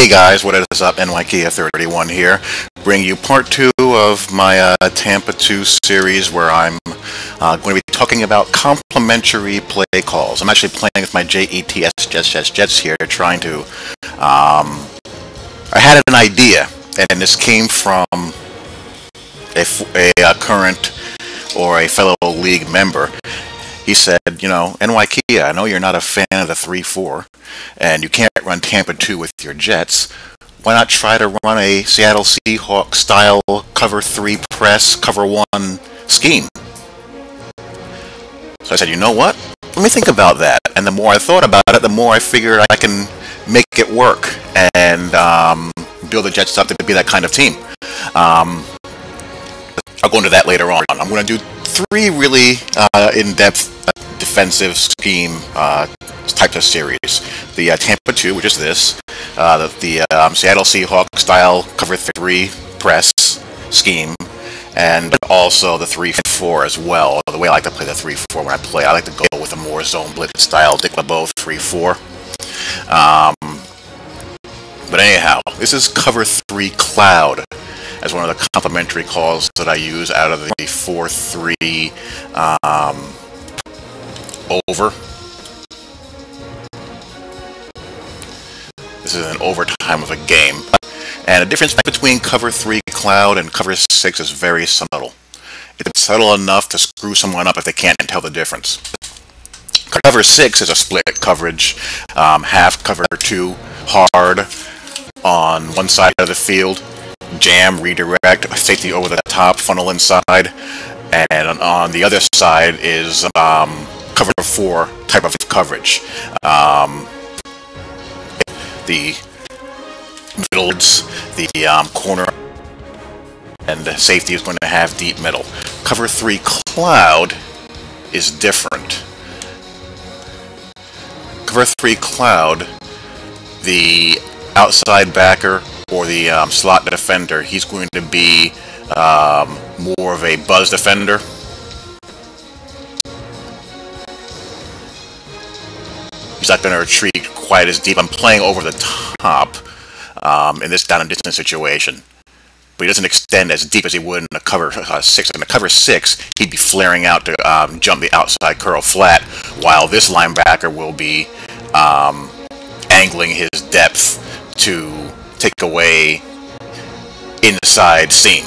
Hey guys, what is up? NYKia31 here. Bring you part 2 of my Tampa 2 series where I'm going to be talking about complementary play calls. I'm actually playing with my Jets here, trying to... I had an idea, and this came from a current or a fellow league member. He said, you know, NYKia, I know you're not a fan of the 3-4, and you can't run Tampa 2 with your Jets. Why not try to run a Seattle Seahawks style cover 3 press, cover 1 scheme? So I said, you know what? Let me think about that. And the more I thought about it, the more I figured I can make it work and build the Jets up to be that kind of team. I'll go into that later on. I'm going to do 3 really in-depth defensive scheme types of series. The Tampa 2, which is this. The Seattle Seahawks style cover 3 press scheme. And also the 3-4 as well. The way I like to play the 3-4 when I play, I like to go with a more zone blitz style Dick LeBeau 3-4. But anyhow, this is cover 3 cloud as one of the complementary calls that I use out of the 4-3 over. This is an overtime of a game. And the difference between cover 3 cloud and cover 6 is very subtle. It's subtle enough to screw someone up if they can't tell the difference. Cover 6 is a split coverage, half cover 2 hard on one side of the field, jam, redirect, safety over the top, funnel inside, and on the other side is cover 4 type of coverage. The middles, the corner, and the safety is going to have deep middle. Cover 3 cloud is different. Cover 3 cloud, the outside backer or the slot defender, he's going to be more of a buzz defender. He's not going to retreat quite as deep. I'm playing over the top in this down and distance situation. But he doesn't extend as deep as he would in a cover 6. In a cover 6, he'd be flaring out to jump the outside curl flat, while this linebacker will be angling his depth to take away inside seam.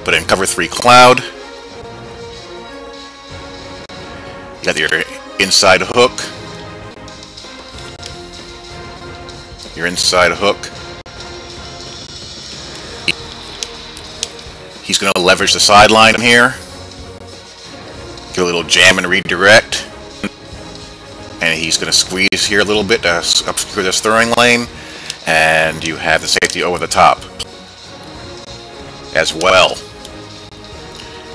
But in cover 3 cloud, you got your inside hook. Your inside hook. He's going to leverage the sideline here. Get a little jam and redirect. And he's going to squeeze here a little bit to obscure this throwing lane. And you have the safety over the top as well.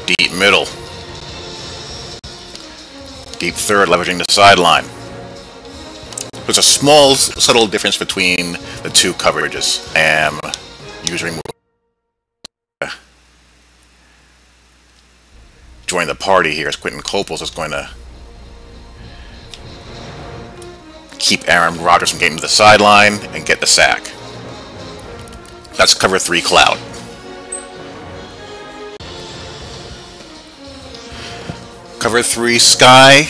Deep middle. Deep third, leveraging the sideline. There's a small, subtle difference between the 2 coverages. Usually join the party here as Quentin Coples is going to keep Aaron Rodgers from getting to the sideline and get the sack. That's cover 3 cloud. Cover 3 sky.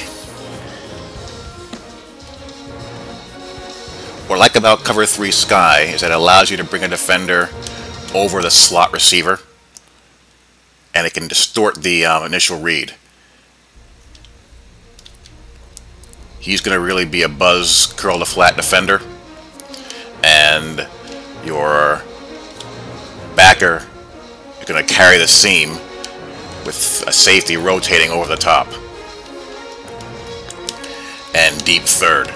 What I like about cover 3 sky is that it allows you to bring a defender over the slot receiver, and it can distort the initial read. He's going to really be a buzz curl to flat defender, and your backer is going to carry the seam with a safety rotating over the top. And deep third.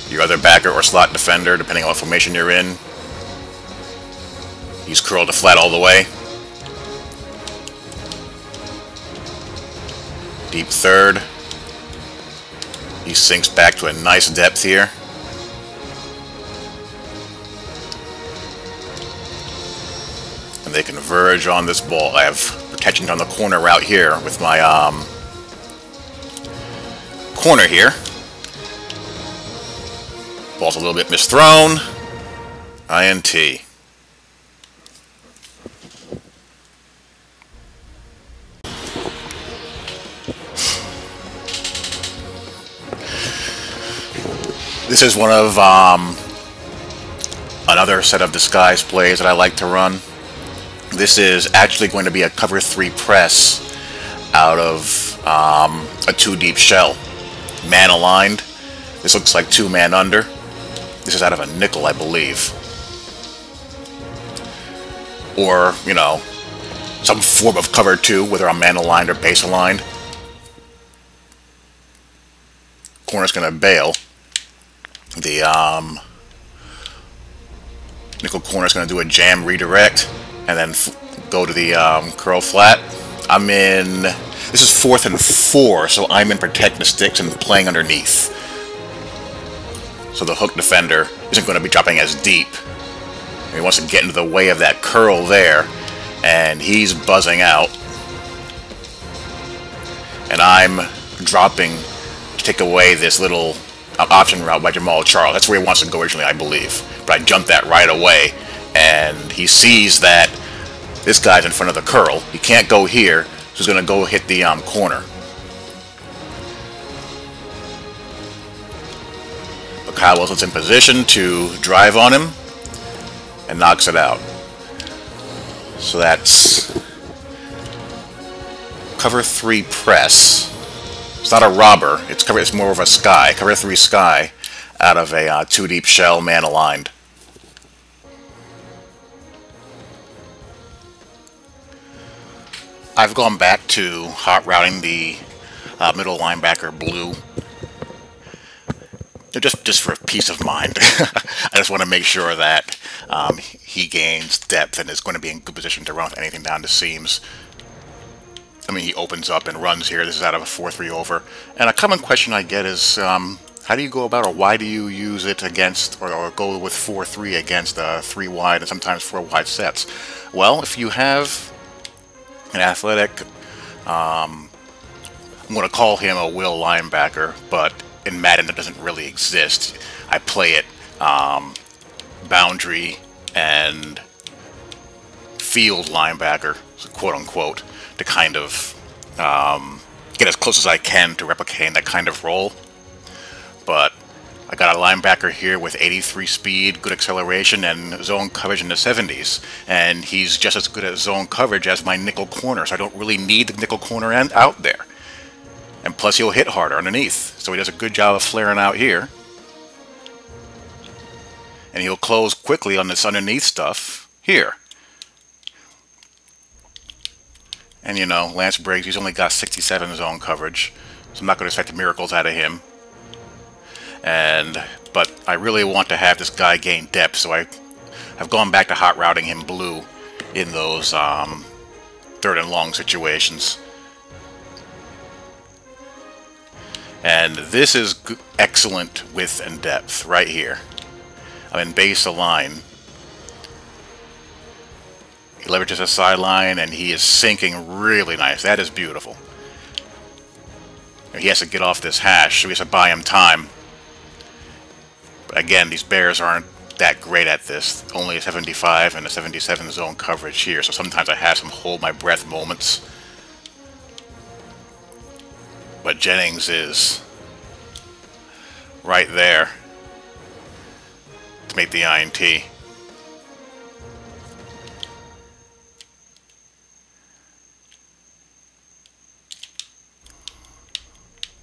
Your other backer or slot defender, depending on what formation you're in, he's curled to flat all the way. Deep third. He sinks back to a nice depth here. And they converge on this ball. I have protection on the corner route here with my corner here. Ball's a little bit misthrown. INT. This is one of another set of disguise plays that I like to run. This is actually going to be a cover 3 press out of a 2 deep shell. Man aligned. This looks like 2 man under. This is out of a nickel, I believe. Or, you know, some form of cover 2, whether I'm man aligned or base aligned. Corner's going to bail. The nickel corner's going to do a jam redirect and then go to the curl flat. This is 4th and 4, so I'm in protect the sticks and playing underneath. So the hook defender isn't going to be dropping as deep. He wants to get into the way of that curl there, and he's buzzing out. And I'm dropping to take away this little option route by Jamal Charles. That's where he wants to go originally, I believe. But I jumped that right away, and he sees that this guy's in front of the curl. He can't go here, so he's going to go hit the corner. But Kyle Wilson's in position to drive on him and knocks it out. So that's cover 3 press. It's not a robber, it's more of a sky, cover 3 sky, out of a 2 deep shell, man aligned. I've gone back to hot routing the middle linebacker blue, just for peace of mind. I just want to make sure that he gains depth and is going to be in good position to run with anything down the seams. I mean, he opens up and runs here. This is out of a 4-3 over. And a common question I get is, how do you go about, or why do you use it against, or go with 4-3 against 3 wide and sometimes 4 wide sets? Well, if you have an athletic, I'm going to call him a will linebacker, but in Madden it doesn't really exist. I play it boundary and field linebacker, quote unquote, to kind of get as close as I can to replicating that kind of role. But I got a linebacker here with 83 speed, good acceleration, and zone coverage in the 70s. And he's just as good at zone coverage as my nickel corner, so I don't really need the nickel corner end out there. And plus he'll hit harder underneath, so he does a good job of flaring out here. And he'll close quickly on this underneath stuff here. And, you know, Lance Briggs, he's only got 67 zone coverage, so I'm not going to expect miracles out of him. But I really want to have this guy gain depth, so I've gone back to hot routing him blue in those 3rd and long situations. And this is excellent width and depth right here. I'm in base align. He leverages a sideline, and he is sinking really nice. That is beautiful. He has to get off this hash, so he has to buy him time. But again, these Bears aren't that great at this. Only a 75 and a 77 zone coverage here, so sometimes I have some hold my breath moments. But Jennings is right there to make the INT.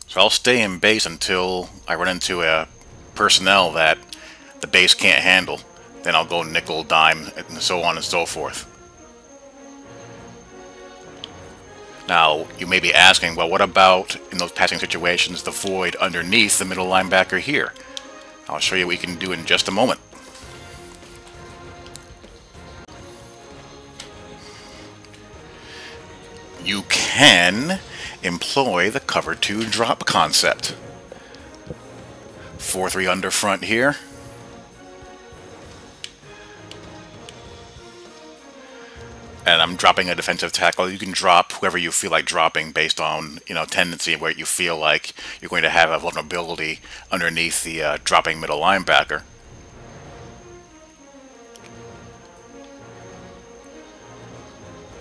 So I'll stay in base until I run into a personnel that the base can't handle. Then I'll go nickel, dime, and so on and so forth. Now, you may be asking, well, what about in those passing situations, the void underneath the middle linebacker here? I'll show you what you can do in just a moment. You can employ the cover 2 drop concept. 4-3 under front here. and I'm dropping a defensive tackle. You can drop whoever you feel like dropping based on, tendency where you feel like you're going to have a vulnerability underneath the dropping middle linebacker.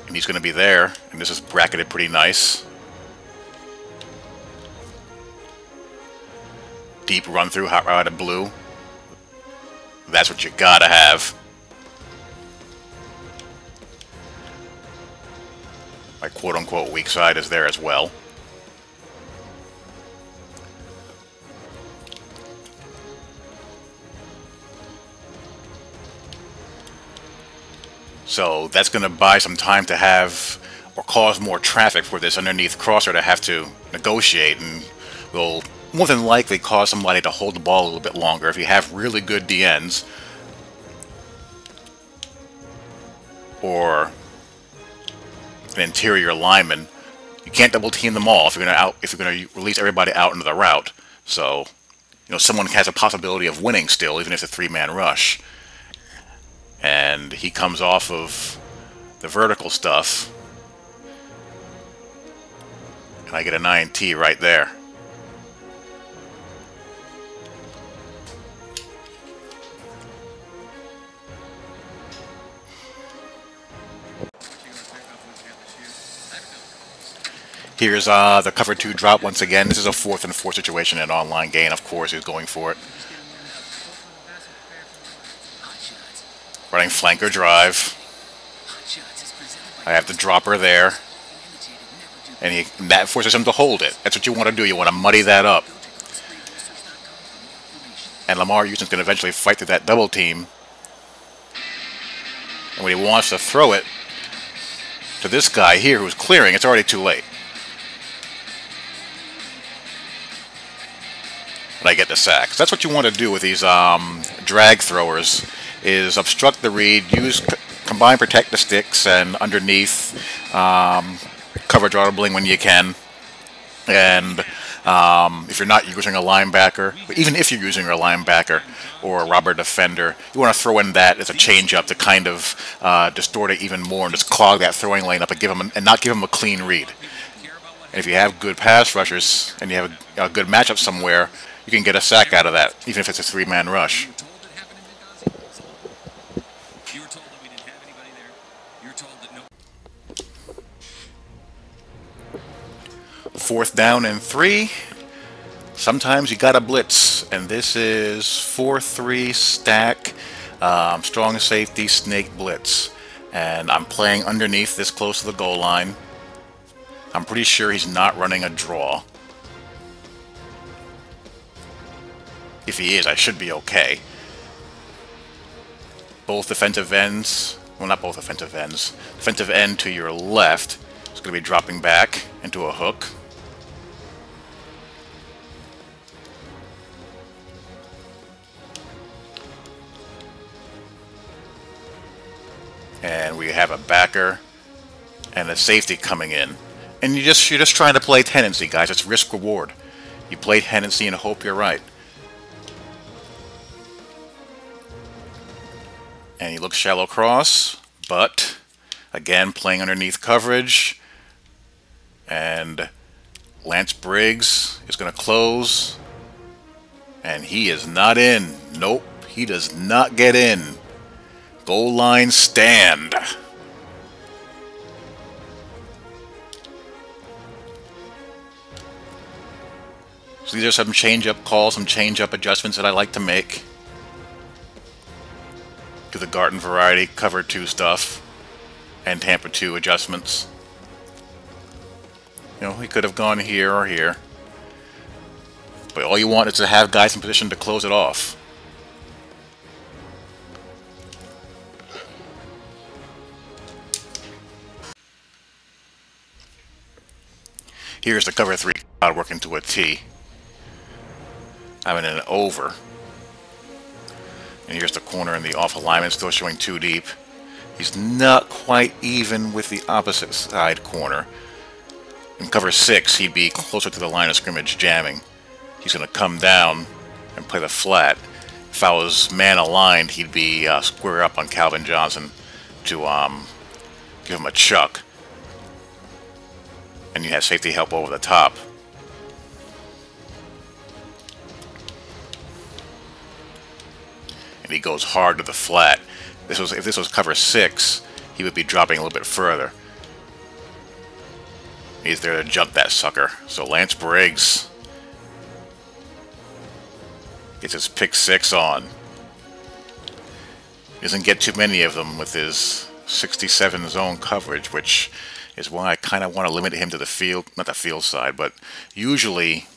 And he's going to be there, and this is bracketed pretty nice. Deep run through, hot route of blue. That's what you gotta have. My quote-unquote weak side is there as well. So that's going to buy some time to have, or cause more traffic for this underneath crosser to have to negotiate, and will more than likely cause somebody to hold the ball a little bit longer if you have really good DNs. Or an interior lineman. You can't double team them all if you're gonna release everybody out into the route. So, someone has a possibility of winning still, even if it's a three-man rush. And he comes off of the vertical stuff, and I get an INT right there. Here's the cover 2 drop once again. This is a 4th and 4 situation, an online gain. Of course, he's going for it. Running flanker drive. I have the dropper there. And that forces him to hold it. That's what you want to do. You want to muddy that up. And Lamar Houston's going to eventually fight through that double team. And when he wants to throw it to this guy here who's clearing, it's already too late. And I get the sack. So that's what you want to do with these drag throwers, is obstruct the read, combine protect the sticks, and underneath cover draw when you can. And if you're not using a linebacker, but even if you're using a linebacker or a robber defender, you want to throw in that as a change-up to kind of distort it even more and just clog that throwing lane up and not give him a clean read. And if you have good pass rushers and you have a good matchup somewhere, you can get a sack out of that, even if it's a three-man rush. Fourth down and 3. Sometimes you gotta blitz, and this is 4-3 stack, strong safety snake blitz. And I'm playing underneath this close to the goal line. I'm pretty sure he's not running a draw. If he is, I should be okay. Both defensive ends, well, not both defensive ends. Defensive end to your left is going to be dropping back into a hook. And we have a backer and a safety coming in. And you're just trying to play tendency, guys. It's risk reward. You play tendency and hope you're right. And he looks shallow cross, but again playing underneath coverage. And Lance Briggs is going to close. And he is not in. Nope, he does not get in. Goal line stand. So these are some change-up calls, some change-up adjustments that I like to make to the Garden variety cover 2 stuff and Tampa 2 adjustments. He could have gone here or here, but all you want is to have guys in position to close it off. Here's the cover 3 crowd working to a T. I'm in an over. And here's the corner and the off alignment still showing 2 deep. He's not quite even with the opposite side corner. In cover 6, he'd be closer to the line of scrimmage jamming. He's going to come down and play the flat. If I was man aligned, he'd be square up on Calvin Johnson to give him a chuck. And you have safety help over the top. And he goes hard to the flat. If this was cover 6, he would be dropping a little bit further. He's there to jump that sucker. So Lance Briggs gets his pick 6 on. He doesn't get too many of them with his 67 zone coverage, which is why I kind of want to limit him to the field, not the field side, but usually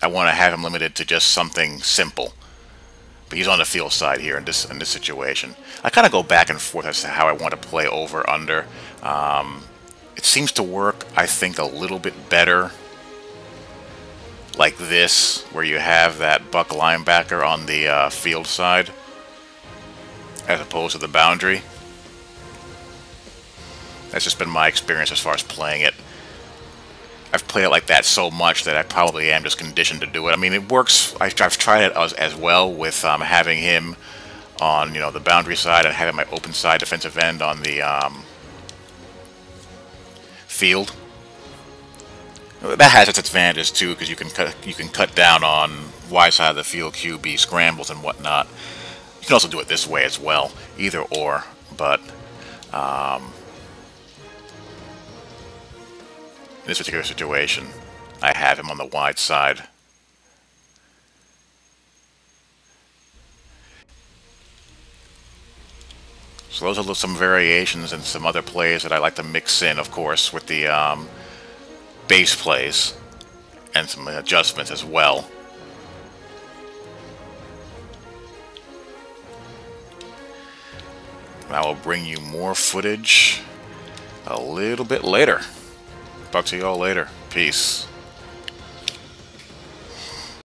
I want to have him limited to just something simple. But he's on the field side here in this situation. I kind of go back and forth as to how I want to play over under. It seems to work, I think, a little bit better like this, where you have that buck linebacker on the field side as opposed to the boundary. That's just been my experience as far as playing it. I've played it like that so much that I probably am just conditioned to do it. I mean, it works. I've tried it as well with having him on, the boundary side and having my open side defensive end on the field. That has its advantages too, because you can cut down on wide side of the field QB scrambles and whatnot. You can also do it this way as well, either or. But in this particular situation, I have him on the wide side. So those are some variations and some other plays that I like to mix in, of course, with the base plays and some adjustments as well. And I will bring you more footage a little bit later. Talk to you all later. Peace.